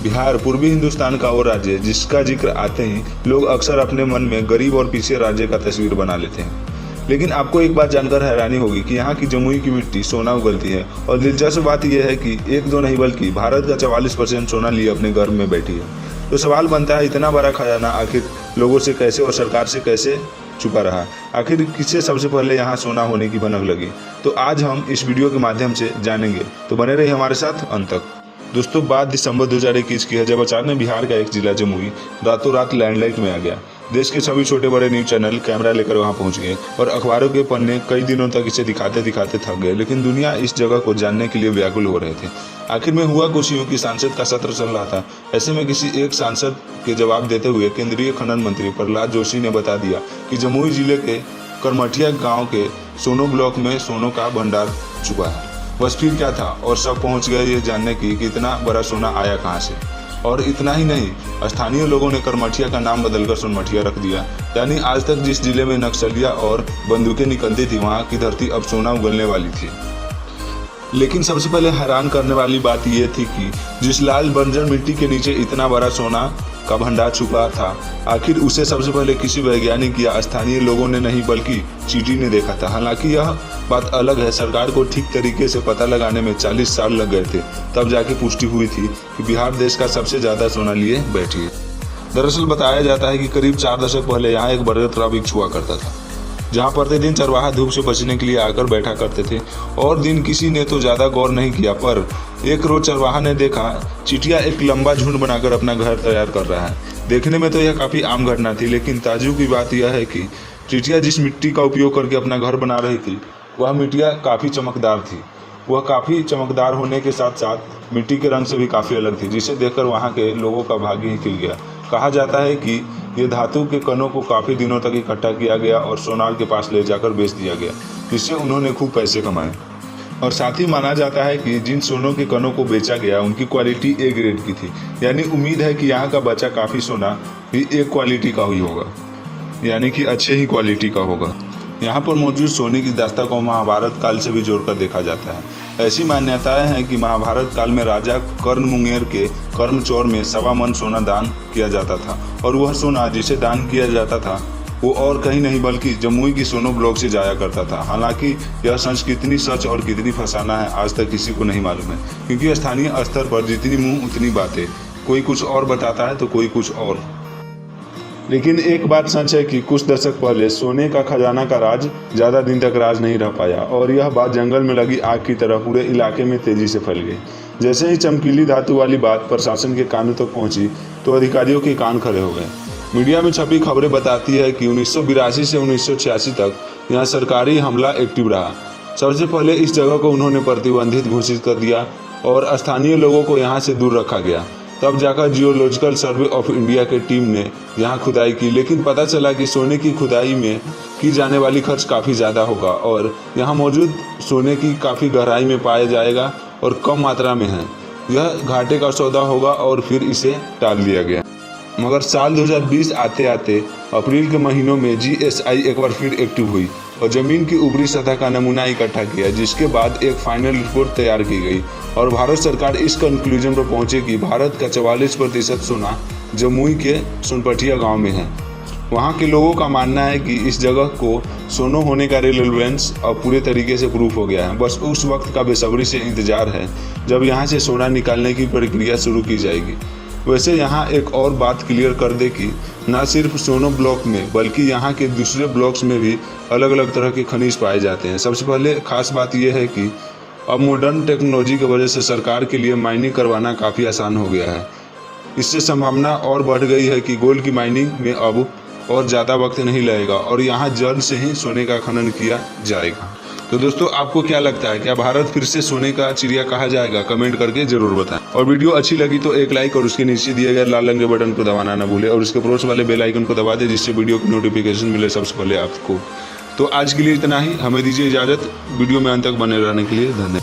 बिहार पूर्वी हिंदुस्तान का वो राज्य है जिसका जिक्र आते ही लोग अक्सर अपने मन में गरीब और पीछे राज्य का तस्वीर बना लेते हैं। लेकिन आपको एक बात जानकर हैरानी होगी कि यहाँ की जमुई की मिट्टी सोना उगलती है। और दिलचस्प बात यह है कि एक दो नहीं बल्कि भारत का 44% सोना लिए अपने गर्भ में बैठी है। तो सवाल बनता है, इतना बड़ा खजाना आखिर लोगों से कैसे और सरकार से कैसे छुपा रहा? आखिर किससे सबसे पहले यहाँ सोना होने की भनक लगी? तो आज हम इस वीडियो के माध्यम से जानेंगे, तो बने रहिए हमारे साथ अंत तक। दोस्तों, बात दिसंबर 2021 की है जब अचानक बिहार का एक जिला जमुई रातों रात लैंडलाइट में आ गया। देश के सभी छोटे बड़े न्यूज चैनल कैमरा लेकर वहां पहुंच गए और अखबारों के पन्ने कई दिनों तक इसे दिखाते दिखाते थक गए। लेकिन दुनिया इस जगह को जानने के लिए व्याकुल हो रहे थे। आखिर में हुआ कुछ यूं कि संसद का सत्र चल रहा था। ऐसे में किसी एक सांसद के जवाब देते हुए केंद्रीय खनन मंत्री प्रहलाद जोशी ने बता दिया कि जमुई जिले के करमठिया गाँव के सोनो ब्लॉक में सोनों का भंडार छुपा है। बस फिर क्या था और सब पहुंच गए ये जानने की कि इतना बड़ा सोना आया कहां से। और इतना ही नहीं, स्थानीय लोगों ने करमठिया का नाम बदलकर सोनमठिया रख दिया। यानी आज तक जिस जिले में नक्सलिया और बंदूकें निकलती थी वहां की धरती अब सोना उगलने वाली थी। लेकिन सबसे पहले हैरान करने वाली बात यह थी कि जिस लाल बंजर मिट्टी के नीचे इतना बड़ा सोना का भंडार छुपा था, आखिर उसे सबसे पहले किसी वैज्ञानिक या स्थानीय लोगों ने नहीं बल्कि चींटी ने देखा था। हालांकि यह बात अलग है, सरकार को ठीक तरीके से पता लगाने में 40 साल लग गए थे। तब जाके पुष्टि हुई थी कि बिहार देश का सबसे ज्यादा सोना लिए बैठी है। दरअसल बताया जाता है कि करीब 4 दशक पहले यहाँ एक बरगद का वृक्ष हुआ करता था, जहाँ प्रतिदिन चरवाहा धूप से बचने के लिए आकर बैठा करते थे। और दिन किसी ने तो ज्यादा गौर नहीं किया, पर एक रोज चरवाहा ने देखा चींटियां एक लंबा झुंड बनाकर अपना घर तैयार कर रहा है। देखने में तो यह काफी आम घटना थी, लेकिन ताज्जुब की बात यह है कि चींटियां जिस मिट्टी का उपयोग करके अपना घर बना रही थी वह मिट्टियां काफी चमकदार थी। वह काफी चमकदार होने के साथ साथ मिट्टी के रंग से भी काफी अलग थी, जिसे देखकर वहां के लोगों का भाग्य ही खिल गया। कहा जाता है कि ये धातु के कणों को काफी दिनों तक इकट्ठा किया गया और सोनार के पास ले जाकर बेच दिया गया, जिससे उन्होंने खूब पैसे कमाए। और साथ ही माना जाता है कि जिन सोनों के कणों को बेचा गया उनकी क्वालिटी ए ग्रेड की थी। यानी उम्मीद है कि यहाँ का बचा काफी सोना भी एक क्वालिटी का ही होगा, यानी कि अच्छे ही क्वालिटी का होगा। यहाँ पर मौजूद सोने की दास्तां को महाभारत काल से भी जोड़कर देखा जाता है। ऐसी मान्यताएं हैं कि महाभारत काल में राजा कर्ण मुंगेर के कर्मचौर में 1.25 मन सोना दान किया जाता था। और वह सोना जिसे दान किया जाता था वो और कहीं नहीं बल्कि जमुई की सोनो ब्लॉक से जाया करता था। हालांकि यह सच कितनी सच और कितनी फसाना है आज तक किसी को नहीं मालूम है, क्योंकि स्थानीय स्तर पर जितनी मुंह उतनी बातें। कोई कुछ और बताता है तो कोई कुछ और। लेकिन एक बात सच है कि कुछ दशक पहले सोने का खजाना का राज ज्यादा दिन तक राज नहीं रह पाया और यह बात जंगल में लगी आग की तरह पूरे इलाके में तेजी से फैल गई। जैसे ही चमकीली धातु वाली बात प्रशासन के कानों तक पहुंची तो अधिकारियों के कान खड़े हो गए। मीडिया में छपी खबरें बताती है कि 1982 से 1986 तक यहाँ सरकारी हमला एक्टिव रहा। सबसे पहले इस जगह को उन्होंने प्रतिबंधित घोषित कर दिया और स्थानीय लोगों को यहाँ से दूर रखा गया। तब जाकर जियोलॉजिकल सर्वे ऑफ इंडिया के टीम ने यहाँ खुदाई की, लेकिन पता चला कि सोने की खुदाई में की जाने वाली खर्च काफ़ी ज़्यादा होगा और यहाँ मौजूद सोने की काफ़ी गहराई में पाया जाएगा और कम मात्रा में है। यह घाटे का सौदा होगा और फिर इसे टाल दिया गया। मगर साल 2020 आते आते अप्रैल के महीनों में GSI एक बार फिर एक्टिव हुई और जमीन की ऊपरी सतह का नमूना इकट्ठा किया, जिसके बाद एक फाइनल रिपोर्ट तैयार की गई और भारत सरकार इस कंक्लूजन पर पहुंचे कि भारत का 44% सोना जमुई के सोनपठिया गांव में है। वहां के लोगों का मानना है कि इस जगह को सोनो होने का रेलेवेंस अब पूरे तरीके से प्रूफ हो गया है। बस उस वक्त का बेसब्री से इंतजार है जब यहाँ से सोना निकालने की प्रक्रिया शुरू की जाएगी। वैसे यहाँ एक और बात क्लियर कर दे कि न सिर्फ सोनो ब्लॉक में बल्कि यहाँ के दूसरे ब्लॉक्स में भी अलग अलग तरह के खनिज पाए जाते हैं। सबसे पहले खास बात यह है कि अब मॉडर्न टेक्नोलॉजी की वजह से सरकार के लिए माइनिंग करवाना काफ़ी आसान हो गया है। इससे संभावना और बढ़ गई है कि गोल्ड की माइनिंग में अब और ज़्यादा वक्त नहीं लगेगा और यहाँ जल्द से ही सोने का खनन किया जाएगा। तो दोस्तों, आपको क्या लगता है, क्या भारत फिर से सोने का चिड़िया कहा जाएगा? कमेंट करके जरूर बताएं। और वीडियो अच्छी लगी तो एक लाइक और उसके नीचे दिए गए लाल रंग के बटन को दबाना ना भूलें और उसके पड़ोस वाले बेल आइकन को दबा दें, जिससे वीडियो की नोटिफिकेशन मिले सबसे पहले आपको। तो आज के लिए इतना ही, हमें दीजिए इजाज़त। वीडियो में अंत तक बने रहने के लिए धन्यवाद।